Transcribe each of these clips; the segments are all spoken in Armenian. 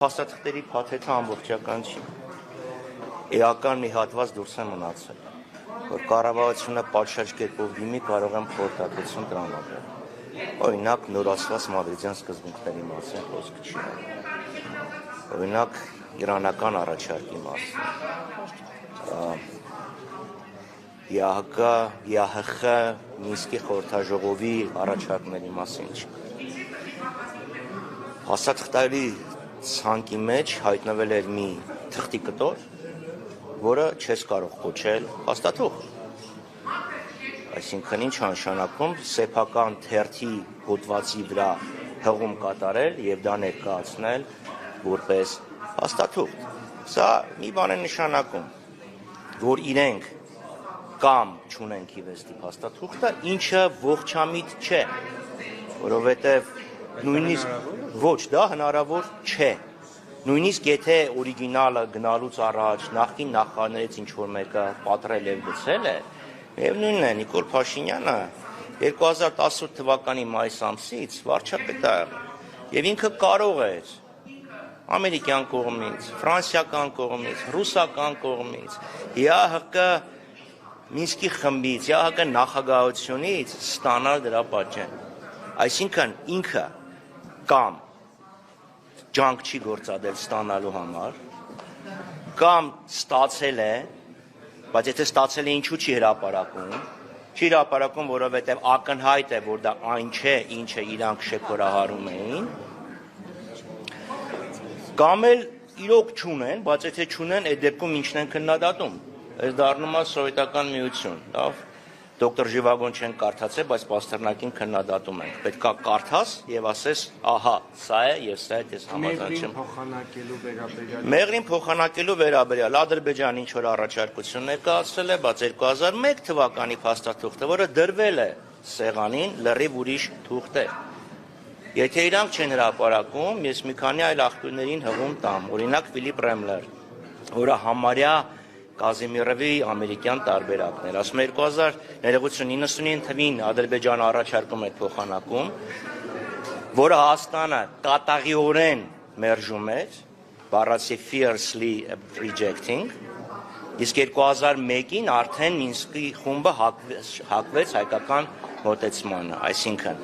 Փաստաթղթերի փաթեթը ամբողջական չի։ Էական մի հատված դուրս է մնացել, որ կառավարությունը պատշաճ կերպով դիմի կարող եմ խորհրդատվություն տրամադրել։ Օրինակ նորացված մադրիդյան սկզբունքների մասին խոսքը չի անում։ Օրինակ իրանական առաջարկի մասին։ ԵԱՀԿ Մինսկի խորհրդաժողովի առաջարկների մասին չի։ Փաստաթղթերի ցանկի մեջ հայտնվել էր մի թղթի կտոր, որը չես կարող կոչել փաստաթուղթ։ Այսինքն ինչ նշանակում սեփական թերթի հոդվածի վրա հղում կատարել եւ դա ներկայացնել որպես փաստաթուղթ։ Սա մի բան է նշանակում, որ իրենք կամ չունեն քիվեստի փաստաթուղթը, ինչը ողջամիտ չէ, որովհետեւ նույնիսկ ոչ դա հնարավոր չէ։ Նույնիսկ եթե օրիգինալը գնալուց առաջ նախկին նախարարներից ինչ որ մեկը պատրել եւ գցել է, միևնույնն է Նիկոլ Փաշինյանը 2018 թվականի մայիս ամսից վարչապետ է եւ ինքը կարող էր ամերիկյան կողմից, ֆրանսիական կողմից, ռուսական կողմից, ԵԱՀԿ Մինսկի խմբից, ԵԱՀԿ նախագահությունից ստանալ դրա պատճեն։ Այսինքն ինքը կամ ջանք չի գործադրել ստանալու համար, կամ ստացել է, բայց եթե ստացել է ինչու չի հրապարակում, որովհետև ակնհայտ է, որ դա այն չէ, ինչը իրանք շեփորահարում էին, կամ էլ իրոք չունեն, բայց եթե չունեն, այդ դեպքում ինչն են քննադատում։ Այս դառնում է սովետական միություն, լավ։ Դոկտոր Ժիվագոն չեն կարդացել, բայց Պաստեռնակին քննադատում ենք։ Պետքա կարդաս եւ ասես, ահա, սա է եւ սա է, ես համաձայն չեմ։ Մեղրին փոխանակելու վերաբերյալ Ադրբեջանը ինչ որ առաջարկություն ներկայացրել է, բայց 2001 թվականի փաստաթուղթը, որը դրվել է սեղանին, լրիվ ուրիշ թուղթ է։ Եթե իրանք չեն հրապարակում, ես մի քանի այլ աղբյուրներին հղում տամ, օրինակ Ֆիլիպ Ռեմլեր, որը համարյա Կազիմիրովի ամերիկյան տարբերակներ, ասում է 1999 թվին Ադրբեջանը առաջարկում է փոխանակում, որը Հայաստանը կատաղիորեն մերժում էր, բառացի fiercely rejecting, իսկ 2001-ին արդեն Մինսկի խումբը հակվեց հայկական մոտեցմանը, այսինքն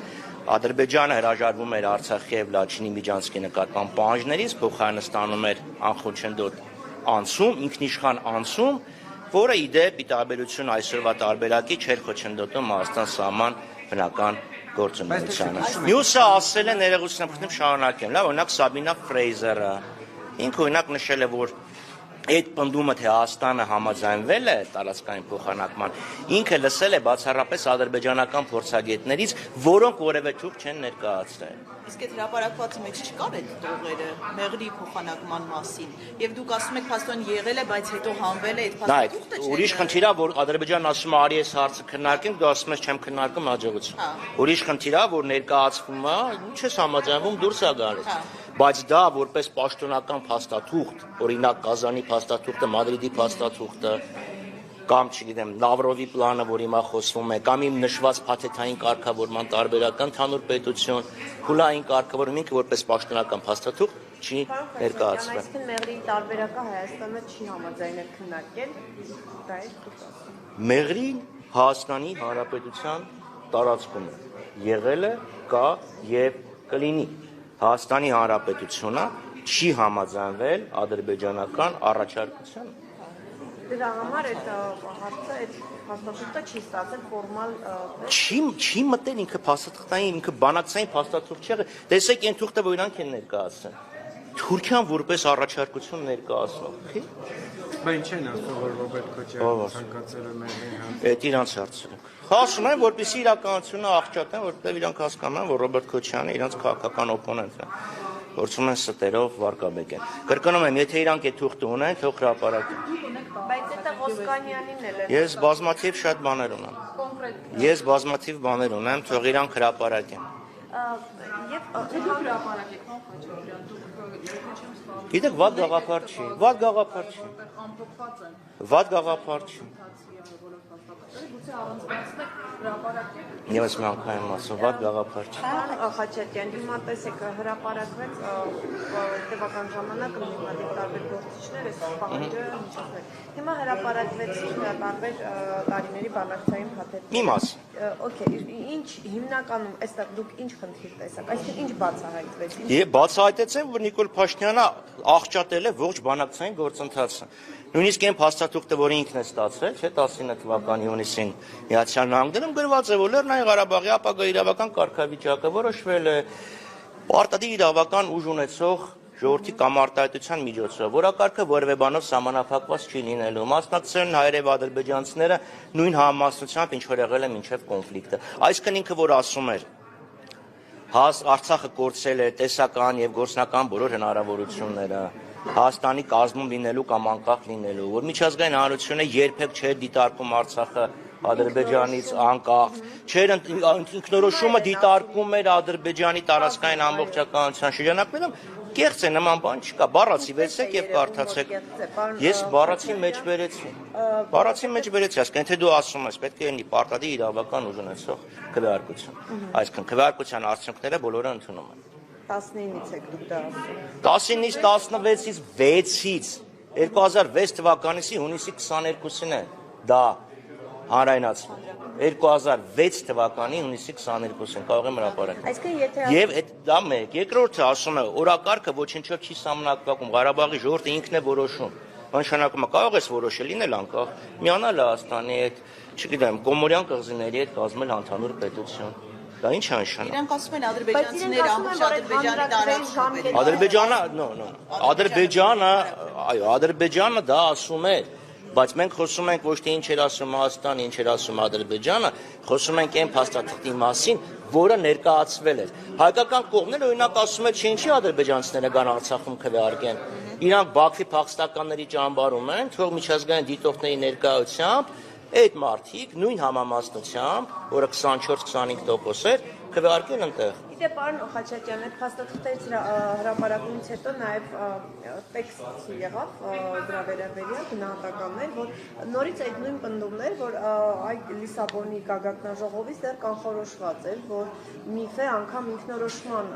Ադրբեջանը հրաժարվում էր Արցախի եւ Լաչինի միջանցքի նկատմամբ պահանջներից, փոխարենը ստանում էր անխոչնդոտ անցում, ինքնիշխան անցում, որը իդեպ ի տարբերություն այսօրվա տարբերակի չէր խոչընդոտում Հայաստան սահման բնական գործունեությանը։ Մյուսը ասել է ներողություն շարունակեմ, լավ, օրինակ Սաբինա Ֆրեյզերը, ինքը օրինակ նշել է, որ այդ պնդումը թե Հայաստանը համաձայնվել է տարածքային փոխանակման, ինքը լսել է բացառապես ադրբեջանական փորձագետներից, որոնք որևէ թուղթ չեն ներկայացրել։ Իսկ այդ հրապարակվածի մեջ չկար այդ տողերը մեղրի փոխանակման մասին, եւ դուք ասում եք փաստորեն եղել է, բայց հետո հանվել է այդ փաստաթուղթը չէ։ Ուրիշ խնդիր է, որ Ադրբեջանն ասում է արի այս հարցը քննարկենք, դու ասում ես չեմ քննարկում, հաջողություն։ Ուրիշ խնդիր է, որ ներկայացվում է, ինչ ես համաձայնվում, դուրս է գալիս։ Բայց դա որպես պաշտոնական փաստաթուղթ, օրինակ Կազանի փաստաթուղթը, Մադրիդի փաստաթուղթը, կամ չգիտեմ Լավրովի պլանը, որ հիմա խոսվում է, կամ իմ նշված փաթեթային կարգավորման տարբերական ընդհանուր պետություն, փուլային կարգավորում ինքը որպես պաշտոնական փաստաթուղթ չի ներկայացվել։ Այսինքն մեղրի տարբերակը Հայաստանը չի համաձայնել քննարկել, դա է։ Մեղրին Հայաստանի Հանրապետության տարածքում է, եղել է, կա եւ կլինի։ Հայաստանի Հանրապետությունը չի համաձայնվել ադրբեջանական առաջարկությանը։ Դրա համար այդ հարցը, այդ փաստաթուղթը չի ստացել ֆորմալ չի մտել ինքը փաստաթղթային, ինքը բանակցային փաստաթուղթ չէ։ Տեսեք այն թուղթը, որ իրանք են ներկայացրել։ Թուրքիան որպես առաջարկություն ներկայացնում։ Բայց ինչ են ասում, որ Ռոբերտ Քոչարյանը ցանկացել է մեղրին հանձնել։ Այդ իրանց հարցը։ Ասում են, որպեսզի իրականությունը աղճատեն, որտեղ իրանք հասկանում են, որ Ռոբերտ Քոչյանը իրանց քաղաքական օպոնենտն է։ Փորձում են ստերով վարկաբեկեն։ Կրկնում եմ, եթե իրանք այդ թուղթը ունեն, թող հրապարակեն։ Բայց դա Ոսկանյանին էլ է։ Ես բազմաթիվ շատ բաներ ունեմ։ Ես բազմաթիվ բաներ ունեմ, թող իրանք հրապարակեն։ Գիտեք, վատ գաղափար չի, վատ գաղափար չի։ Վատ գաղափար չի։ Ես մի անգամ եմ ասում, վատ գաղափար չի։ Խաչատյան, հիմա տեսեք հրապարակվեց տևական ժամանակ հիմնադիր տարբեր գործիչներ այս պահանջը միջոցներ։ Հիմա հրապարակվեց տարբեր տարիների բանակցային փաթեթներ։ Մի մաս։ Okay, ինչ հիմնականում այստեղ դուք ինչ խնդիր տեսաք, այսինքն ինչ բացահայտվեց։ Եվ բացահայտեցին, որ Նիկոլ Փաշինյանը աղճատել է ողջ բանակցային գործընթացը։ Նույնիսկ այն փաստաթուղթը, որը ինքն է ստացել, չէ, 19 թվականի հունիսին Միացյալ Նահանգներում գրված է, որ Լեռնային Ղարաբաղի ապագա իրավական կարգավիճակը որոշվել է պարտադիր իրավական ուժ ունեցող ժողովրդի կամ արտահայտության միջոցով, որակարգը որևէ բանով սահմանափակված չի լինելու։ Մասնակցել են հայերև ադրբեջանցիները նույն համամասնությամբ, ինչ որ եղել է մինչև կոնֆլիկտը։ Այսինքն ինքը որ ասում էր, Արցախը կորցրել է տեսական եւ գործնական բոլոր հնարավորությունները Հայաստանի կազմում լինելու կամ անկախ լինելու, որ միջազգային հանրությունը երբեք չէր դիտարկում Արցախը Ադրբեջանից անկախ, չէր ինքնորոշումը դիտարկում էր Ադրբեջանի տարածքային ամբողջականության շրջանակներում, կեղծ է, նման բան չկա, բառացի վերցեք եւ կարդացեք։ Ես բառացի մեջ վերեցի։ Բառացի մեջ վերեցի, այսինքն թե դու ասում ես, պետք է լինի պարտադիր իրավական ուժ ունեցող քվեարկություն։ Այսինքն քվեարկության արդյունքները բոլորը ընդունում են։ 19-ից եք դուք դա ասում։ 19-ից 16-ից 6-ից 2006 թվականից հունիսի 22-ին է դա հանրայնացվում։ 2006 թվականի հունիսի 22-ին կարող եմ հրապարակել։ Այսինքն եթե Եվ դա մեկ, երկրորդը ասում է, օրակարգը ոչինչով չի սահմանափակում, Ղարաբաղի ժողովուրդը ինքն է որոշում։ Նշանակում է կարող ես որոշել լինել անկախ, միանալ Հայաստանի հետ, չգիտեմ, Կոմորյան կղզիների հետ կազմել ընդհանուր պետություն։ Դա ինչ է նշանակում։ Իրանք ասում են ադրբեջանցիները ամբողջ Ադրբեջանի տարածքում։ Ադրբեջանը, Ադրբեջանը, այո, Ադրբեջանը դա ասում է, բայց մենք խոսում ենք ոչ թե ինչ էր ասում Հայաստանը, ինչ էր ասում Ադրբեջանը, խոսում ենք այն փաստաթղթի մասին, որը ներկայացվել էր։ Հայկական կողմն էլ օրինակ ասում է, չէ, ինչի ադրբեջանցիները կան Արցախում քվեարկեն։ Իրանք Բաքվի փախստականների ճամբարում են, թող միջազգային դիտորդների ներկայությամբ այդ մարդիկ նույն համամասնությամբ, որը 24-25% էր, քվեարկեն այնտեղ։ Գիտե, պարոն Խաչատյան, այդ փաստաթղթերից հրապարակումից հետո նաև տեքստ եղավ դրա վերաբերյալ գնահատականներ, որ նորից այդ նույն պնդումներ, որ այդ Լիսաբոնի գագաթնաժողովից դեռ կանխորոշված էր, որ միֆե անգամ ինքնորոշման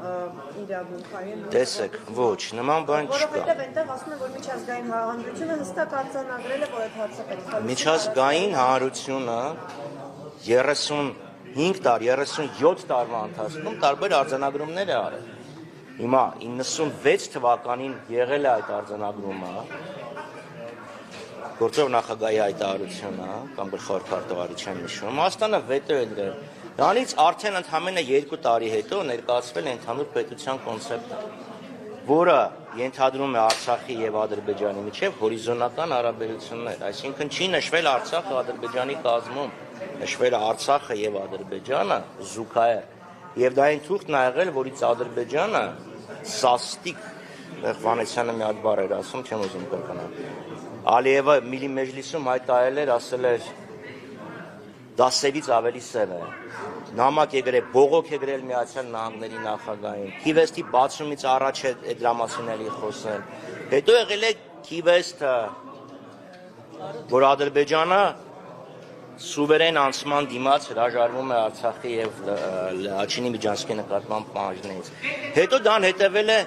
իրավունքային։ Տեսեք, ոչ, նման բան չկա։ Որովհետև այնտեղ ասում են, որ միջազգային հանրությունը հստակ արձանագրել է, որ այդ հարցը պետք է։ Միջազգային հանրությունը 35 տարի, 37 տարվա ընթացքում տարբեր արձանագրումներ է արել։ Հիմա 96 թվականին եղել է այդ արձանագրումը, գործող նախագահի հայտարարությունը կամ գլխավոր քարտուղարի չեմ նշում, Հայաստանը վետո է դրել։ Դրանից արդեն ընդամենը 2 տարի հետո ներկայացվել է ընդհանուր պետության կոնցեպտը, որը ենթադրում է Արցախի եւ Ադրբեջանի միջև հորիզոնական հարաբերություններ, այսինքն չի նշվել Արցախը Ադրբեջանի կազմում, նշվել է Արցախը եւ Ադրբեջանը զուգահեռ, եւ դա այն թուղթն ա եղել, որից Ադրբեջանը սաստիկ, Վանեցյանը մի հատ բառ էր ասում, չեմ ուզում կրկնալ, Ալիևը Միլի Մեջլիսում հայտարարել էր, ասել էր դա սևից ավելի սև է, նամակ է գրել, բողոք է գրել Միացյալ Նահանգների նախագահին, Քիվեստի բացումից առաջ է այդ դրամասիների խոսել, հետո եղել է Քիվեստը, որ Ադրբեջանը սուվերեն անցման դիմաց հրաժարվում է Արցախի եւ Լաչինի Միջանցքի նկատմամբ պահանջներից։ Հետո դան հետևել է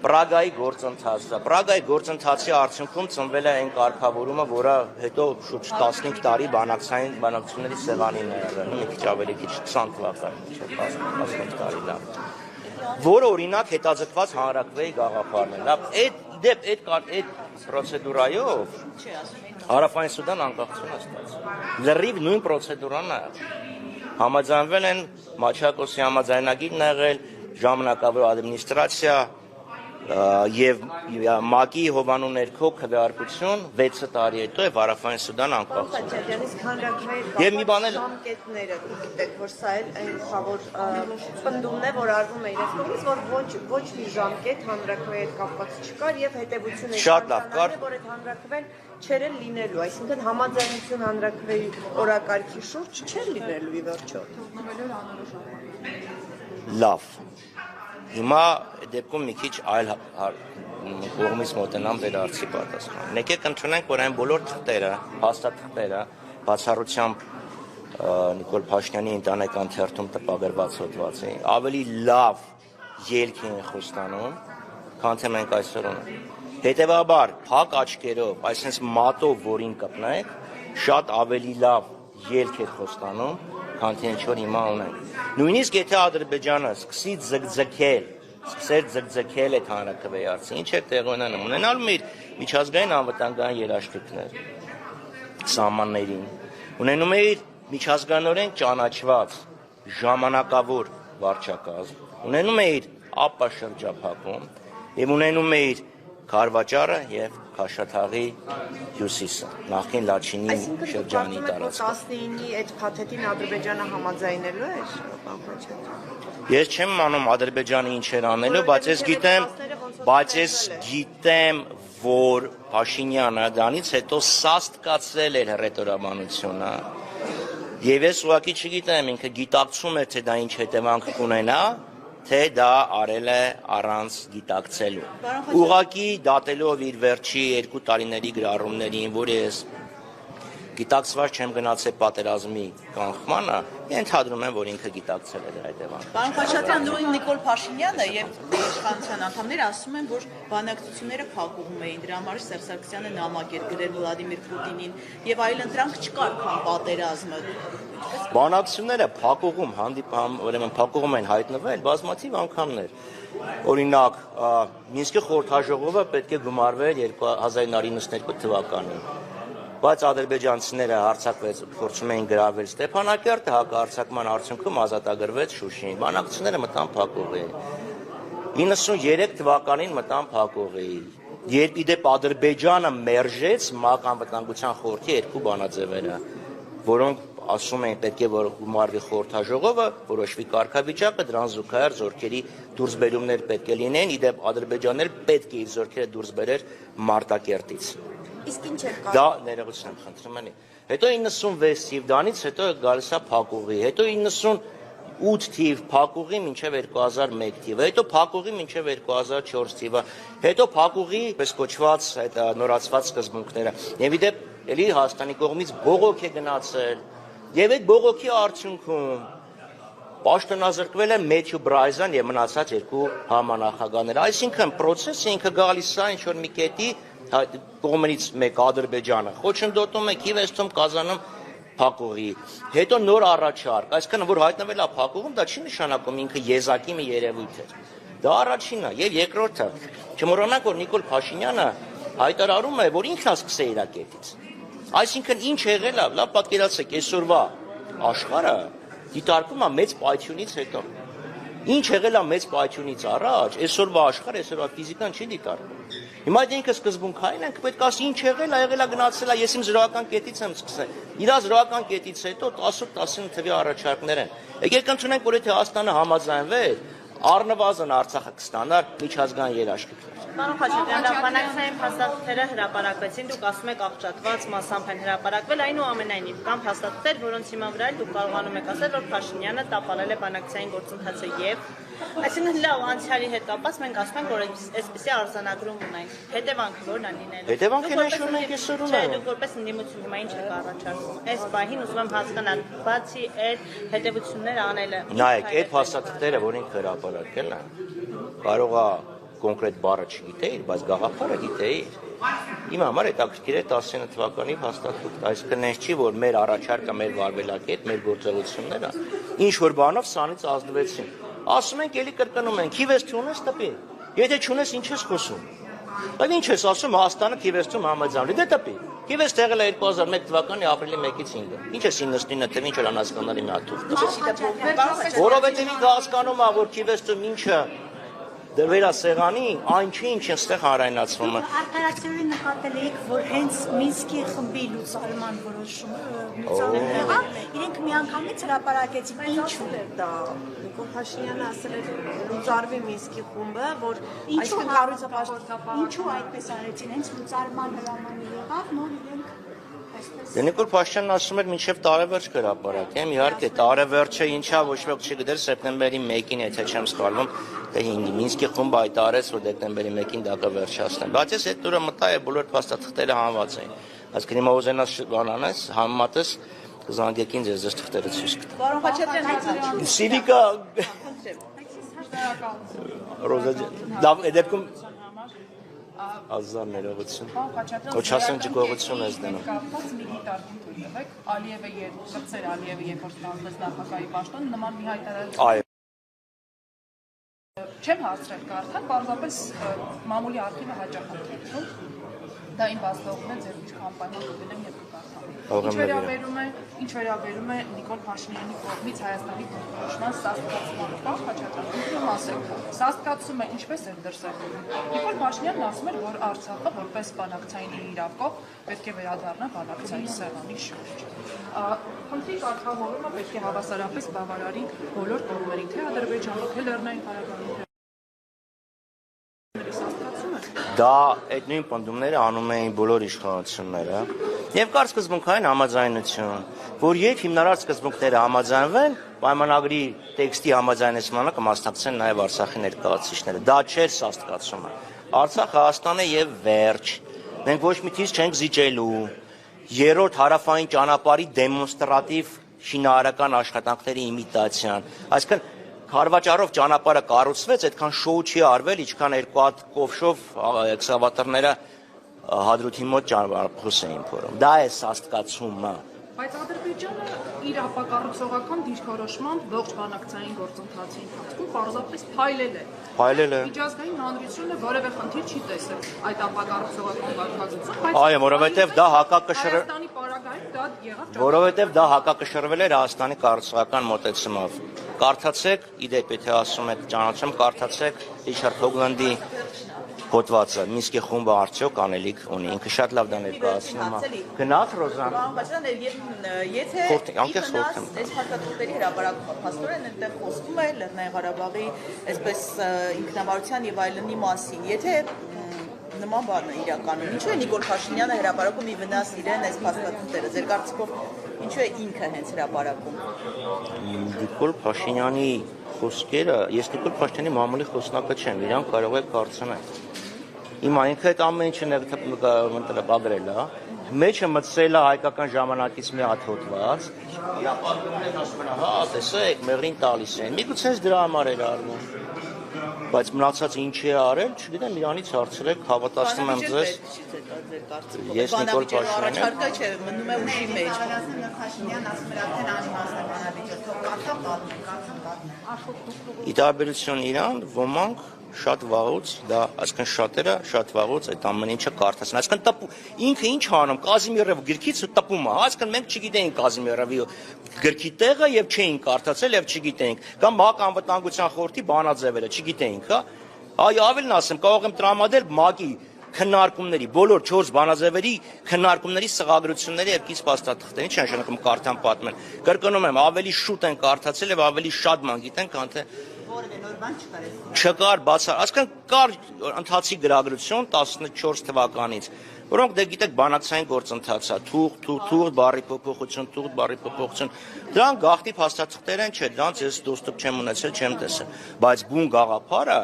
Պրագայի գործընթացը։ Պրագայի գործընթացի արդյունքում ծնվել է այն կարգավորումը, որը հետո շուրջ 15 տարի բանակցությունների սեղանին է եղել, մի քիչ ավելի քիչ 20 թվականին, չէ, 15 տարի լավ։ Որը օրինակ հետաձգված հանրակրվեի գաղափարն է։ Լավ, այդ պրոցեդուրայով Հարավային Սուդան անկախություն է ստացել։ Լրիվ նույն պրոցեդուրան է։ Համաձայնվել են Մաչակոսի համաձայնագիրն եղել, ժամանակավոր ադմինիստրացիա եւ ՄԱԿ-ի հովանու ներքո քվեարկություն 6 տարի հետո է Հարավային Սուդան անկախություն։ Եվ մի բան էլ ժամկետները գիտեք, որ սա էլ այն խավոր պնդումն է, որ արվում է իրենց կողմից, որ ոչ մի ժամկետ հանրակրվեի հետ կապված չկար եւ հետեւությունը շատ լավ կար, որ այդ հանրակրվեն չէր լինելու, այսինքն համաձայնություն հանրակրվեի օրակարգի շուրջ չէր լինելու ի վերջո։ լավ։ Հիմա դեպքում մի քիչ այլ կողմից մոտենամ դեր արծի պատասխան։ Եկեք ընդունենք, որ այն բոլոր թղթերը, հաստատթղթերը, բացառությամբ Նիկոլ Փաշինյանի ընտանեկան թերթում տպագրված հոդվածի, ավելի լավ ելք են խոստանում, քան թե մենք այսօր ունենք։ Հետևաբար, փակ աչքերով, այսպես մատով, որին կպնեք, շատ ավելի լավ ելք է խոստանում, քան թե ինչ որ հիմա ունենք։ Նույնիսկ եթե Ադրբեջանը սկսի ձգձգել այդ հանրաքվեի արծի, ինչ է տեղի ունենում։ Ունենալու մեր միջազգային անվտանգային երաշխիքներ սահմաններին, ունենում է իր միջազգայինորեն ճանաչված ժամանակավոր վարչակազմ, ունենում է իր ԱՊԱ շրջափակում եւ ունենում է իր Քարվաճարը եւ Քաշաթաղի հյուսիսը, նախկին Լաչինի շրջանի տարածքը։ 19-ի այդ փաթեթին Ադրբեջանը համաձայնելու էր, պարոն Խաչատրյան։ Ես չեմ անում Ադրբեջանը ինչ էր անելու, բայց ես գիտեմ, որ Փաշինյանը դրանից հետո սաստկացրել էր հռետորաբանությունը։ Եվ ես ուղղակի չգիտեմ, ինքը գիտակցում էր, թե դա ինչ հետևանք կունենա, թե դա արել է առանց գիտակցելու։ Ուղղակի դատելով իր վերջի 2 տարիների գրառումներին, որ ես գիտակցված չեմ գնացել պատերազմի կանխմանը, ենթադրում եմ, որ ինքը գիտակցել է դրա հետևանքը։ Պարոն Խաչատրյան, նույն Նիկոլ Փաշինյանը եւ իշխանության անդամները ասում են, որ բանակցությունները փակուղում էին, դրա համար Սերժ Սարգսյանը նամակ էր գրել Վլադիմիր Պուտինին եւ այլընտրանք չկար, քան պատերազմը։ Բանակցությունները փակուղում ուրեմն փակուղում են հայտնվել բազմաթիվ անգամներ։ Օրինակ, Մինսկի խորհրդաժողովը պետք է գումարվեր 1992 թվականին։ Բայց ադրբեջանցիները հարձակվեց, փորձում էին գրավել Ստեփանակերտը, հակահարձակման արդյունքում ազատագրվեց Շուշին։ Բանակցությունները մտան փակուղի։ 93 թվականին մտան փակուղի։ Երբ իդեպ Ադրբեջանը մերժեց ՄԱԿ անվտանգության խորհրդի 2 բանաձևերը, որոնք ասում էին պետք է որ գումարվի խորհրդաժողովը, որոշվի կարգավիճակը, դրան զուգահեռ զորքերի դուրսբերումներ պետք է լինեն, իդեպ Ադրբեջանն էլ պետք է իր զորքերը դուրս բերեր Մարտակերտից։ Իսկ ինչ է կա։ Դա ներողություն եմ խնդրում եմ։ Հետո 96 թիվ դանից հետո գալիս է փակուղի, հետո 98 թիվ փակուղի մինչև 2001 թիվը, հետո փակուղի մինչև 2004 թիվը, հետո փակուղի պես կոչված այդ նորացված սկզբունքները։ Եվ իդեպ էլի Հայաստանի կողմից բողոք է գնացել, եւ այդ բողոքի արդյունքում պաշտոնազրկվել է Մեթյու Բրայզան եւ մնացած 2 համանախագահները։ Այսինքն process-ը ինքը գալիս է ինչ որ մի կետի կողմից մեկ Ադրբեջանը խոչընդոտում է Քիվեստում Կազանում փակուղի, հետո նոր առաջարկ, այսինքն որ հայտնվել է փակուղում, դա չի նշանակում ինքը եզակի մի երևույթ է։ Դա առաջինն է եւ երկրորդը։ Չմոռանանք, որ Նիկոլ Փաշինյանը հայտարարում է, որ ինքն է սկսել իր կետից։ Այսինքն ինչ եղել է, լավ պատկերացրեք, այսօրվա աշխարհը դիտարկում է մեծ պայթյունից հետո։ Ինչ եղել է մեծ պայթյունից առաջ, այսօրվա աշխարհը, այսօրվա ֆիզիկան չի դիտարկում։ Հիմա այդ ինքը սկզբունքային ենք, պետք է ասի ինչ եղել է գնացել է, ես իմ զրոական կետից եմ սկսել։ Իր զրոական կետից հետո 10-19 թվի առաջարկներ են։ Եկեք ընդունենք, որ եթե Հայաստանը համաձայնվեր, առնվազն Արցախը կստանար միջազգային երաշխիքներ։ Պարոն Խաչատրյան, բանակցային փաստաթղթերը հրապարակվեցին, դուք ասում եք աղճատված մասամբ են հրապարակվել, այնուամենայնիվ կամ փաստաթղթեր, որոնց հիման վրա դուք կարողանում եք ասել, որ Փաշինյանը տապալել է բանակցային գործընթացը եւ այսինքն լավ անցյալի հետ կապված մենք ասում ենք, որ այսպեսի արձանագրում ունենք։ Հետևանքը ո՞րն է լինելու։ Հետևանքը նշում ենք այսօր ունենք։ Չէ, դուք որպես ընդդիմություն հիմա ինչ եք առաջարկում։ Այս պահին ուզում եմ հասկանալ, բացի այդ հետևությունները անելը։ Նայեք, այդ փաստաթղթերը, որ ինքը հրապարակել է, կարող է կոնկրետ բառը չգիտեիր, բայց գաղափարը գիտեիր։ Իմ համար հետաքրքիր է 19 թվականի փաստաթուղթ, այսինքն այս չի, որ մեր առաջարկը, մեր վարվելակետ, մեր գործողությունները ինչ որ բանով սանից ազդվեցին։ Ասում ենք, էլի կրկնում ենք, Քիվեստ չունես տպի։ Եթե չունես, ինչ ես խոսում։ Բայց ինչ ես ասում, Հայաստանը Քիվեստում համաձայնվի, դե տպի։ Քիվեստ եղել է 2001 թվականի ապրիլի 1-ից 5-ը։ Ինչ ես 99 թվին ինչ որ անհասկանալի մի հատ թուղթ։ Որովհետև ինքը հասկանում է, որ Քիվեստում ինչը դրվերա սեղանի, այն չի, ինչ այստեղ հարայնացվում է։ Արդարացիորեն նկատել եք, որ հենց Մինսկի խմբի լուծարման որոշումը եղավ, իրենք միանգամից հրապարակեցին, ինչու է դա։ Նիկոլ Փաշինյանը ասել էր լուծարվի Մինսկի խումբը, որ ինչու այդպես արեցին, հենց լուծարման հրամանը եղավ, նոր իրենք Դե Նիկոլ Փաշինյանն ասում էր մինչև տարեվերջ կհրապարակեմ, իհարկե տարեվերջը ինչա ոչ ոք չգիտեր սեպտեմբերի 1-ին, եթե չեմ սխալվում, դե Մինսկի խումբը հայտարարեց, որ դեկտեմբերի 1-ին դա կվերջացնեն։ Բայց ես այդ օրը մտա եւ բոլոր փաստաթղթերը հանված էին։ Այսինքն հիմա ուզենաս բանանես, համեմատես կզանգեկին ձեզ թղթերը ցույց կտամ։ Պարոն Խաչատրյան, Սիվիկա Ռոզա լավ դեպքում ազար ներողություն։ Ոչ ասեն ջգողություն ես դնում։ Կապված մի դիտարկում թույլ տվեք, Ալիևը կրծեր Ալիևը երբ որ ստանձնեց նախագահի պաշտոն, նման մի հայտարարություն։ Այո։ Չեմ հասցրել կարդալ, պարզապես մամուլի արխիվը հաճախ ընտրում։ Դա իմ վաստողն է, ձեր միշտ կամպանիան կգնեմ եւ կկարդամ։ Ինչ վերաբերում է Նիկոլ Փաշինյանի կողմից Հայաստանի դիրքորոշման սաստկացմանը, պարոն Խաչատրյան, ինքնուրույն ասեք, սաստկացումը ինչպես է դրսևորվում։ Նիկոլ Փաշինյանն ասում էր, որ Արցախը որպես բանակցային իրավկող պետք է վերադառնա բանակցային սեղանի շուրջ։ Խնդրի կարգավորումը պետք է հավասարապես բավարարի բոլոր կողմերին, թե Ադրբեջանը, թե Լեռնային Ղարաբաղի։ Դա այդ նույն պնդումները անում էին բոլոր իշխանությունները եւ կար սկզբունքային համաձայնություն, որ երբ հիմնարար սկզբունքները համաձայնվեն, պայմանագրի տեքստի համաձայնեցմանը կմասնակցեն նաեւ Արցախի ներկայացուցիչները։ Դա չէր սաստկացումը։ Արցախ Հայաստանը եւ վերջ։ Մենք ոչ մի թիվ չենք զիջելու։ Երրորդ հարավային ճանապարհի դեմոնստրատիվ շինարարական աշխատանքների իմիտացիան։ Այսինքն Քարվաճարով ճանապարհը կառուցվեց, այդքան շոու չի արվել, ինչքան երկու հատ կովշով էքսկավատորները հադրութի մոտ ճանապարհոս էին փորում։ Դա է սաստկացումը։ Բայց Ադրբեջանը իր ապակառուցողական դիրքորոշման ողջ բանակցային գործընթացի ընթացքում պարզապես փայլել է։ Փայլել է։ Միջազգային հանրությունը որևէ խնդիր չի տեսել այդ ապակառուցողական վարկածություն, բայց Այո, որովհետև դա հակակշռ Հայաստանի պարագայում դա եղավ Որովհետև դա հակակշռվել էր Հայաստանի կառուցողական մոտեցումով։ Կարդացեք, իդեպ եթե ասում եք ճանաչում, կարդացեք Ռիչարդ Հոգլանդի հոդվածը, Մինսկի խումբը արդյոք անելիք ունի, ինքը շատ լավ դա ներկայացնում է։ Գնաց Ռոզան։ Պարոն Խաչատրյան, եթե այս փաստաթղթերի հրապարակումը փաստորեն այնտեղ խոսվում է Լեռնային Ղարաբաղի այսպես ինքնավարության եւ այլնի մասին, եթե նման բանը իրականում, ինչու է Նիկոլ Փաշինյանը հրապարակում ի վնաս իրեն այս փաստաթղթերը, ձեր կարծիքով ինչու է ինքը հենց հրապարակում։ Նիկոլ Փաշինյանի խոսքերը, ես Նիկոլ Փաշինյանի մամուլի խոսնակը չեմ, իրան կարող եք հարցնել։ Հիմա ինքը այդ ամեն ինչը ներդրել է, մեջը մտցրել է հայկական ժամանակից մի հատ հոդված, իրան պատմում են ասում են, հա, տեսեք, մեղրին տալիս են, միգուցե դրա համար էր արվում։ Բայց մնացած ինչ է արել, չգիտեմ, իրանից հարցրեք, հավատացնում եմ ձեզ։ Ես Նիկոլ Փաշինյանը չէ, մնում է ուժի մեջ։ Ի տարբերություն իրան, ոմանք շատ վաղուց, դա այսքան շատերը շատ վաղուց այդ ամեն ինչը կարդացին։ Այսքան ինքը ինչ անում, Կազիմիրովի գրքից տպում է, այսքան մենք չգիտեինք Կազիմիրովի գրքի տեղը եւ չէինք կարդացել եւ չգիտեինք։ Կամ ՄԱԿ անվտանգության խորհրդի բանաձևերը չգիտեինք, հա։ Այո, ավելին ասեմ, կարող եմ տրամադրել ՄԱԿ-ի քննարկումների, բոլոր 4 բանաձևերի քննարկումների սղագրությունների եւ կից փաստաթղթերի, ինչ նշանակում կարդան պատմել։ Կրկնում եմ, ավելի շուտ են կարդացել եւ ավելի շատ բան գիտեն, քան թե չկար բացառ, այսինքն կար ընթացի գրագրություն 14 թվականից, որոնք դե գիտեք բանակցային գործընթաց է, թուղթ բառի փոփոխություն, դրանք գաղտնի փաստաթղթեր են, չէ, դրանց ես դոստուկ չեմ ունեցել, չեմ տեսել, բայց բուն գաղափարը,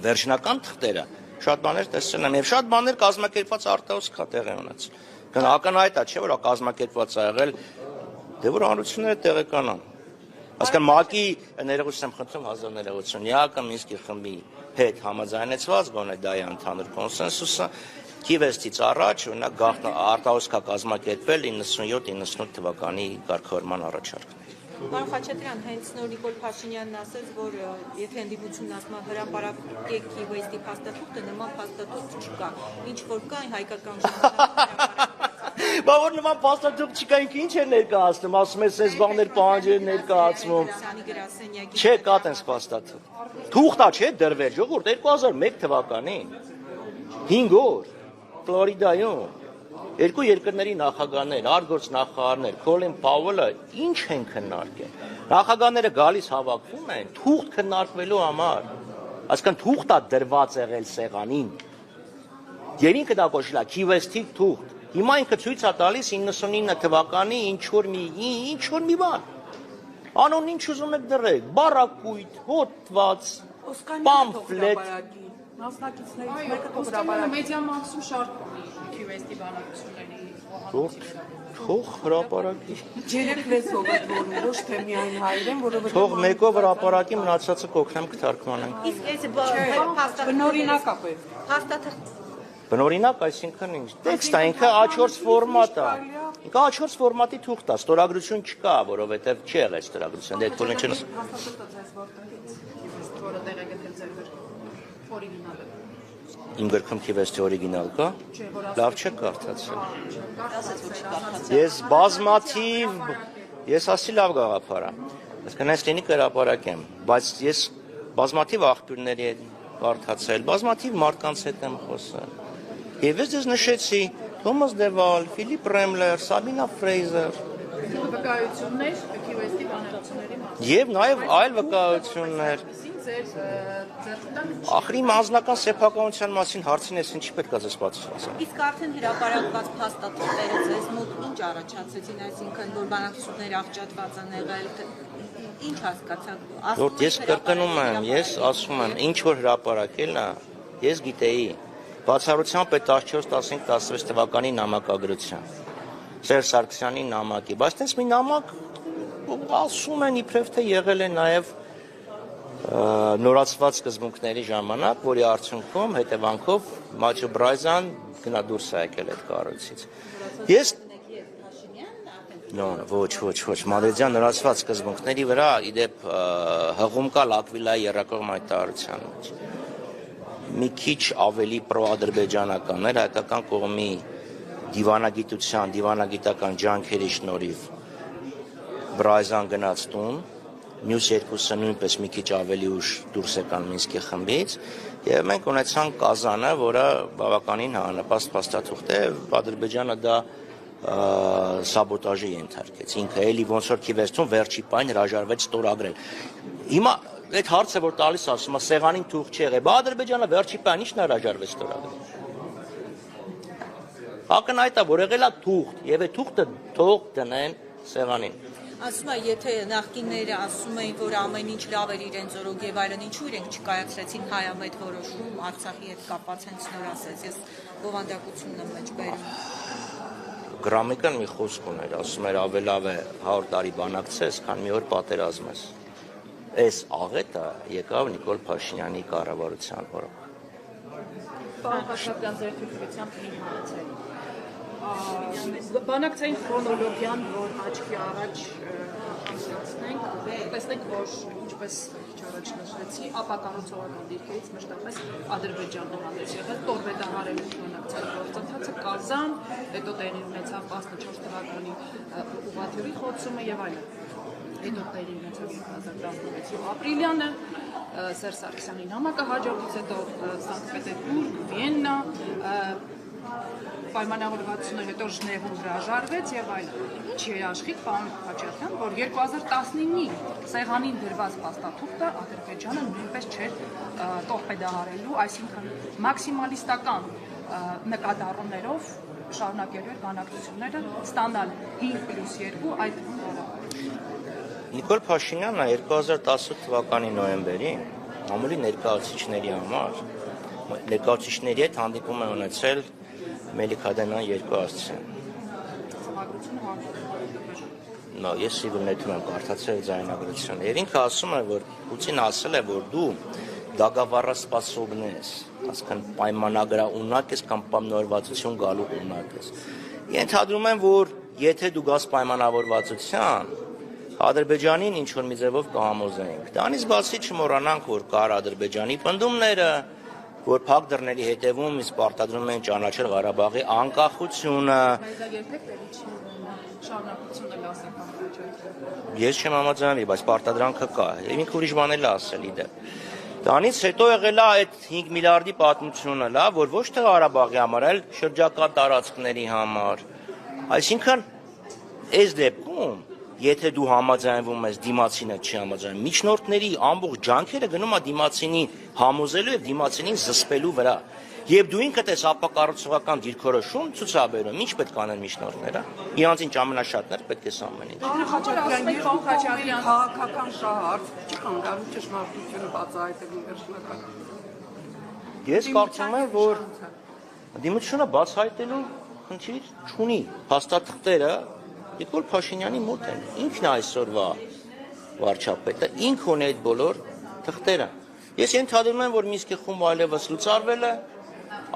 վերջնական թղթերը, շատ բաներ տեսել եմ, եւ շատ բաներ կազմակերպված արտահոսք է տեղի ունեցել։ Ակնհայտ է, չէ՞ որ կազմակերպված է եղել, դե որ հանրությունները տեղեկանան։ Այսինքն ՄԱԿ-ի ներողություն եմ խնդրում, հազար ներողություն, ՆԻԱԿ-ը Մինսկի խմբի հետ համաձայնեցված, գոնե դա է ընդհանուր կոնսենսուսը, Քիվեստից առաջ, օրինակ արտահոսք է կազմակերպվել 97-98 թվականի կարգավորման առաջարկն։ Պարոն Խաչատրյան, հենց նոր Նիկոլ Փաշինյանն ասաց, որ եթե ընդդիմությունն ասում է հրապարակեք Քիվեստի փաստաթուղթը, նման փաստաթուղթ չկա, ինչ որ կա հայկական ժամանակը։ Բա որ նման փաստաթուղթ չկա, ինքը ինչ է ներկայացնում, ասում է, այս բաներ պահանջեր ներկայացնում։ Չէ, կա տենց փաստաթուղթ։ Թուղթա չէ դրվել, ժողովուրդ 2001 թվականին 5 օր Ֆլորիդայում երկու երկրների նախագահներ, արտգործնախարարներ, Քոլին Փաուելը ինչ են քննարկել։ Նախագահները գալիս հավաքվում են թուղթ քննարկվելու համար։ Այսինքն թուղթա դրված եղել սեղանին։ Երինքը դա կոչել է Key-West-ի թուղթ։ Հիմա ինքը ցույց է տալիս 99 թվականի ինչ որ մի բան։ Անոնն ինչ ուզում եք դրեք, բառակույտ, հոդված, պամֆլետ։ Մասնակիցներից մեկը հրապարակի մեդիամաքսում շարք ունի QST բանակցությունների Թող հրապարակի։ Երեք լեզվով է դուրում, ոչ թե միայն հայերեն, որովհետև Թող մեկով հրապարակի մնացածը կօգնեմ կթարգմանենք։ Իսկ այս բնօրինակ է պետք։ փաստաթղթ Բնօրինակ, այսինքն ինչ, տեքստ է, ինքը A4 ֆորմատ է։ Ինքը A4 ֆորմատի թուղթ է, ստորագրություն չկա, որովհետև չի եղել ստորագրություն, դե այդ բոլին չնս։ որը տեղ է գտել ձեր օրիգինալը։ Իմ գրքում Key-West-ի օրիգինալ կա։ Լավ չեք կարդացել։ Ասաց որ չկարդացել։ Ես բազմաթիվ, ես ասի լավ գաղափար է։ Այսինքն այս լինի կհրապարակեմ, բայց ես բազմաթիվ աղբյուրների հետ կարդացել, բազմաթիվ մարդկանց հետ եմ խոսել։ Եվ ես ձեզ նշեցի Թոմաս Դևալ, Ֆիլիպ Ռեմլեր, Սաբինա Ֆրեյզեր Վկայություններ QST բանակցությունների մասին։ եւ նաեւ այլ վկայություններ։ Ախր իմ անձնական սեփականության մասին հարցին ես ինչի պետք է ձեզ պատասխանեմ։ Իսկ արդեն հրապարակված փաստաթղթերը ձեզ մոտ ինչ առաջացեցին, այսինքն որ բանակցությունները աղճատված են եղել, ինչ հասկացաք։ Որ ես կրկնում եմ, ես ասում եմ, ինչ որ հրապարակելն է, ես գիտեի։ Բացառությամբ այդ 14-15-16 թվականի նամակագրության։ Սերժ Սարգսյանի նամակի, բայց տես մի նամակ ասում են իբրև թե եղել է նաև նորացված սկզբունքների ժամանակ, որի արդյունքում հետևանքով Մաթյու Բրայզան գնա դուրս է եկել այդ կառույցից։ Ես ոչ, Մադրիդյան նորացված սկզբունքների վրա իդեպ հղում կա Լակվիլայի եռակողմ հայտարարության մեջ։ Մի քիչ ավելի պրոադրբեջանական էր հայկական կողմի դիվանագիտության, դիվանագիտական ջանքերի շնորհիվ Բրայզան գնաց տուն, մյուս երկուսը նույնպես մի քիչ ավելի ուշ դուրս եկան Մինսկի խմբից, եւ մենք ունեցանք Կազանը, որը բավականին նպաստ փաստաթուղթ է, Ադրբեջանը դա սաբոտաժի ենթարկեց։ Ինքը էլի ոնց որ Key-West-ում վերջի պայն հրաժարվեց ստորագրել։ Հիմա այդ հարցը որ տալիս ասում է սեղանին թուղթ չի եղել, բա Ադրբեջանը վերջի պայն ի՞նչն հրաժարվեց ստորագրել։ Ակնհայտ է, որ եղել է թուղթ, եւ այդ թուղթը թող դնեն սեղանին։ Ասում է, եթե նախկինները ասում էին, որ ամեն ինչ լավ էր իրենց օրոք եւ այլն, ինչու իրենք չկայացրեցին հայամետ որոշում Արցախի հետ կապված հենց նոր ասեց, ես բովանդակությունն եմ մեջ բերում։ Գրամիկան մի խոսք ուներ, ասում էր ավելի լավ է 100 տարի բանակցես, քան մի օր պատերազմես։ Այս աղետը եկավ Նիկոլ Փաշինյանի կառավարության օրոք։ Պարոն Խաչատրյան, ձեր թույլտվությամբ մի հարցեր։ Բանակցային քրոնոլոգիան, որ աչքի առաջ անցնենք, տեսնենք, որ ինչպես առաջ նշեցի, ապակառուցողական դիրքերից մշտապես Ադրբեջանն է հանդես եղել, տորպեդահարելու բանակցային գործընթացը, Կազան, հետո տեղի ունեցավ 14 թվականի ուղղաթյուրի խոցումը եւ այլն։ Հետո տեղի ունեցավ 2016 ապրիլյանը, Սերժ Սարգսյանի նամակը հաջորդից հետո Սանկտ Պետերբուրգ, Վիեննա, պայմանավորվածությունը հետո Ժնևում հրաժարվեց եւ այլն։ Ինչ երաշխիք, պարոն Խաչատրյան, որ 2019-ի սեղանին դրված փաստաթուղթը Ադրբեջանը նույնպես չէր տորպեդահարելու, այսինքն մաքսիմալիստական նկատառումներով շարունակելու էր բանակցությունները, ստանալ 5+2 այդ Նիկոլ Փաշինյանը 2018 թվականի նոյեմբերին ամուլի ներկայացուցիչների համար ներկայացուցիչների հետ հանդիպում է ունեցել Մելիքադենյան երկուասցեն։ Ես սիվիլնետում եմ կարդացել ձայնագրությունը։ Եվ ինքը ասում է, որ Պուտինը ասել է, որ դու դագավառասպասողն ես, այսինքն պայմանագրաունակ ես կամ պայմանավորվածություն գալու ունակ ես։ Ենթադրում եմ, որ եթե դու գաս պայմանավորվածության, Ադրբեջանին ինչ որ մի ձևով կհամոզենք։ Դրանից բացի չմոռանանք, որ կար Ադրբեջանի պնդումները, որ փակ դռների հետևում իսկ պարտադրում են ճանաչել Ղարաբաղի անկախությունը։ Ես չեմ համաձայնվի, բայց պարտադրանքը կա։ Ինքը ուրիշ բան էլ ասել իդեպ։ Դրանից հետո եղել է այդ 5 միլիարդի պատմությունը, լավ, որ ոչ թե Ղարաբաղի համար, այլ շրջակա տարածքների համար։ Այսինքն, այս դեպքում եթե դու համաձայնվում ես, դիմացինը չի համաձայնում, միջնորդների ամբողջ ջանքերը գնում է դիմացինին համոզելու եւ դիմացինին զսպելու վրա։ Եվ դու ինքդ ես ապակառուցողական դիրքորոշում ցուցաբերում, ինչ պետք անեն միջնորդները։ Իրանց ինչ ամենաշատներ պետք է ամեն ինչ։ Քաղաքական շահարկ չի կանգնալու ճշմարտությունը բացահայտելու վերջնական։ Ես կարծում եմ, որ դիմությունը բացահայտելու խնդիր չունի։ Փաստաթղթերը Նիկոլ Փաշինյանի մոտ են։ Ինքն է այսօրվա վարչապետը, ինքը ունի այդ բոլոր թղթերը։ Ես ենթադրում եմ, որ Մինսկի խումբը այլևս լուծարվել է,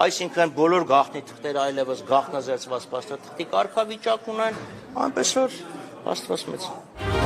այսինքն բոլոր գաղտնի թղթերը այլևս գաղտնազերծված փաստաթղթի կարգավիճակ ունեն, այնպես որ Աստված մեծ։